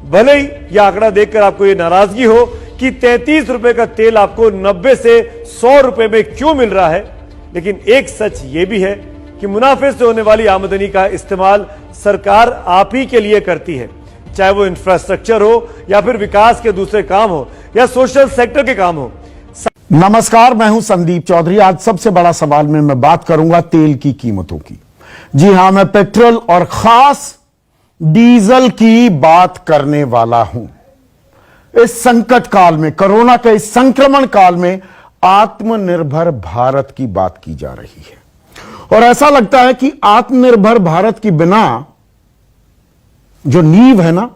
भले ही यह आंकड़ा देखकर आपको ये नाराजगी हो कि 33 रुपए का तेल आपको 90 से 100 रुपए में क्यों मिल रहा है, लेकिन एक सच ये भी है कि मुनाफे से होने वाली आमदनी का इस्तेमाल सरकार आप ही के लिए करती है, चाहे वो इंफ्रास्ट्रक्चर हो या फिर विकास के दूसरे काम हो या सोशल सेक्टर के काम हो। नमस्कार, मैं हूं संदीप चौधरी। आज सबसे बड़ा सवाल में मैं बात करूंगा तेल की कीमतों की। जी हां, मैं पेट्रोल और खास डीजल की बात करने वाला हूं। इस संकट काल में, कोरोना के इस संक्रमण काल में आत्मनिर्भर भारत की बात की जा रही है और ऐसा लगता है कि आत्मनिर्भर भारत की बिना जो नींव है ना,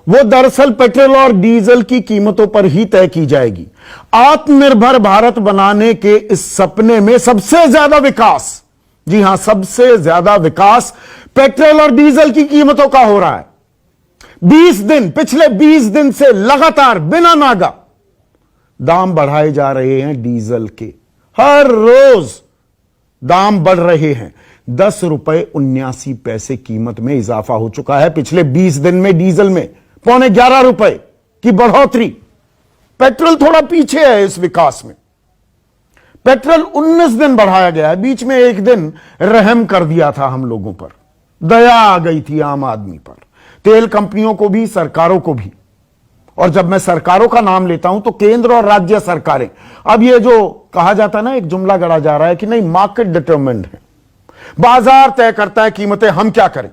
वो दरअसल पेट्रोल और डीजल की कीमतों पर ही तय की जाएगी। आत्मनिर्भर भारत बनाने के इस सपने में सबसे ज्यादा विकास, जी हां, सबसे ज्यादा विकास पेट्रोल और डीजल की कीमतों का हो रहा है। पिछले 20 दिन से लगातार बिना नागा दाम बढ़ाए जा रहे हैं डीजल के। हर रोज दाम बढ़ रहे हैं। 10 रुपए 79 पैसे कीमत में इजाफा हो चुका है पिछले 20 दिन में। डीजल में 11.25 रुपए की बढ़ोतरी। पेट्रोल थोड़ा पीछे है इस विकास में। पेट्रोल 19 दिन बढ़ाया गया है। बीच में एक दिन रहम कर दिया था हम लोगों पर, दया आ गई थी आम आदमी पर, तेल कंपनियों को भी, सरकारों को भी। और जब मैं सरकारों का नाम लेता हूं तो केंद्र और राज्य सरकारें। अब ये जो कहा जाता है ना, एक जुमला गढ़ा जा रहा है कि नहीं, मार्केट डिटरमिन्ड है, बाजार तय करता है कीमतें, हम क्या करें,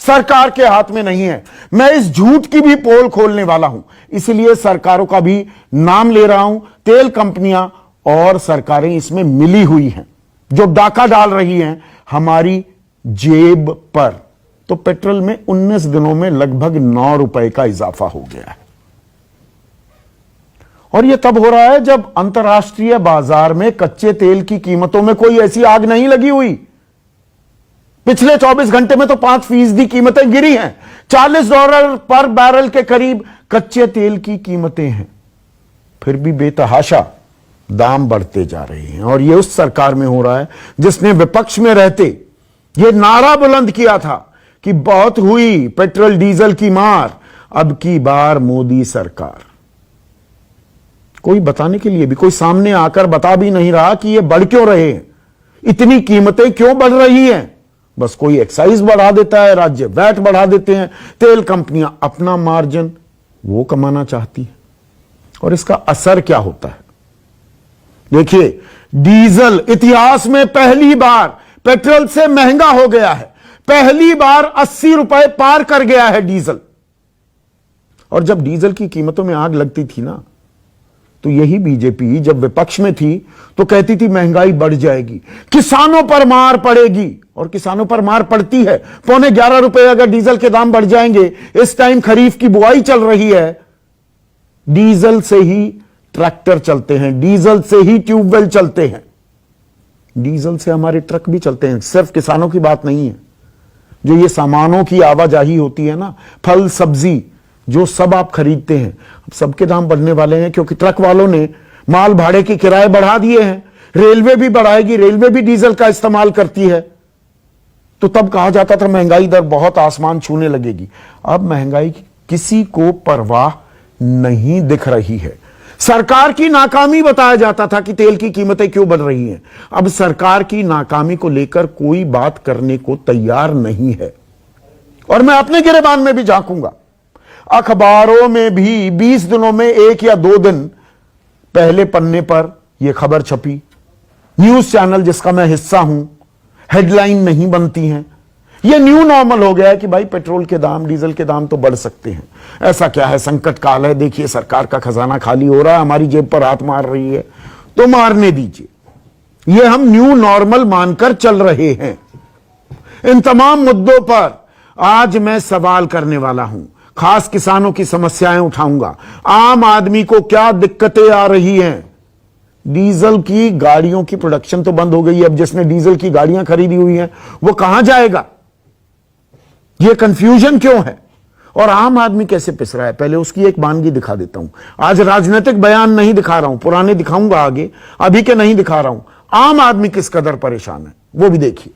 सरकार के हाथ में नहीं है। मैं इस झूठ की भी पोल खोलने वाला हूं, इसलिए सरकारों का भी नाम ले रहा हूं। तेल कंपनियां और सरकारें इसमें मिली हुई हैं, जो डाका डाल रही हैं हमारी जेब पर। तो पेट्रोल में 19 दिनों में लगभग 9 रुपए का इजाफा हो गया है। और यह तब हो रहा है जब अंतर्राष्ट्रीय बाजार में कच्चे तेल की कीमतों में कोई ऐसी आग नहीं लगी हुई। पिछले 24 घंटे में तो 5% कीमतें गिरी हैं। $40 पर बैरल के करीब कच्चे तेल की कीमतें हैं। फिर भी बेतहाशा दाम बढ़ते जा रहे हैं। और यह उस सरकार में हो रहा है जिसने विपक्ष में रहते यह नारा बुलंद किया था कि बहुत हुई पेट्रोल डीजल की मार, अब की बार मोदी सरकार। कोई बताने के लिए भी, कोई सामने आकर बता भी नहीं रहा कि ये बढ़ क्यों रहे हैं, इतनी कीमतें क्यों बढ़ रही हैं। बस कोई एक्साइज बढ़ा देता है, राज्य वैट बढ़ा देते हैं, तेल कंपनियां अपना मार्जिन वो कमाना चाहती हैं। और इसका असर क्या होता है देखिए, डीजल इतिहास में पहली बार पेट्रोल से महंगा हो गया है। पहली बार 80 रुपए पार कर गया है डीजल। और जब डीजल की कीमतों में आग लगती थी ना, तो यही बीजेपी जब विपक्ष में थी तो कहती थी महंगाई बढ़ जाएगी, किसानों पर मार पड़ेगी। और किसानों पर मार पड़ती है। 11.25 रुपए अगर डीजल के दाम बढ़ जाएंगे, इस टाइम खरीफ की बुआई चल रही है, डीजल से ही ट्रैक्टर चलते हैं, डीजल से ही ट्यूबवेल चलते हैं, डीजल से हमारे ट्रक भी चलते हैं। सिर्फ किसानों की बात नहीं है, जो ये सामानों की आवाजाही होती है ना, फल सब्जी जो सब आप खरीदते हैं, सबके दाम बढ़ने वाले हैं, क्योंकि ट्रक वालों ने माल भाड़े के किराए बढ़ा दिए हैं। रेलवे भी बढ़ाएगी, रेलवे भी डीजल का इस्तेमाल करती है। तो तब कहा जाता था महंगाई दर बहुत आसमान छूने लगेगी। अब महंगाई की किसी को परवाह नहीं दिख रही है। सरकार की नाकामी बताया जाता था कि तेल की कीमतें क्यों बढ़ रही हैं। अब सरकार की नाकामी को लेकर कोई बात करने को तैयार नहीं है। और मैं अपने गिरेबान में भी झांकूंगा। अखबारों में भी 20 दिनों में 1 या 2 दिन पहले पन्ने पर यह खबर छपी। न्यूज चैनल जिसका मैं हिस्सा हूं, हेडलाइन नहीं बनती हैं। यह न्यू नॉर्मल हो गया है कि भाई पेट्रोल के दाम, डीजल के दाम तो बढ़ सकते हैं। ऐसा क्या है, संकट काल है, देखिए सरकार का खजाना खाली हो रहा है, हमारी जेब पर हाथ मार रही है, तो मारने दीजिए। यह हम न्यू नॉर्मल मानकर चल रहे हैं। इन तमाम मुद्दों पर आज मैं सवाल करने वाला हूं। खास किसानों की समस्याएं उठाऊंगा। आम आदमी को क्या दिक्कतें आ रही हैं। डीजल की गाड़ियों की प्रोडक्शन तो बंद हो गई है। अब जिसने डीजल की गाड़ियां खरीदी हुई हैं वो कहां जाएगा, यह कंफ्यूजन क्यों है, और आम आदमी कैसे पिस रहा है। पहले उसकी एक वानगी दिखा देता हूं। आज राजनीतिक बयान नहीं दिखा रहा हूं, पुराने दिखाऊंगा आगे, अभी के नहीं दिखा रहा हूं। आम आदमी किस कदर परेशान है वो भी देखिए।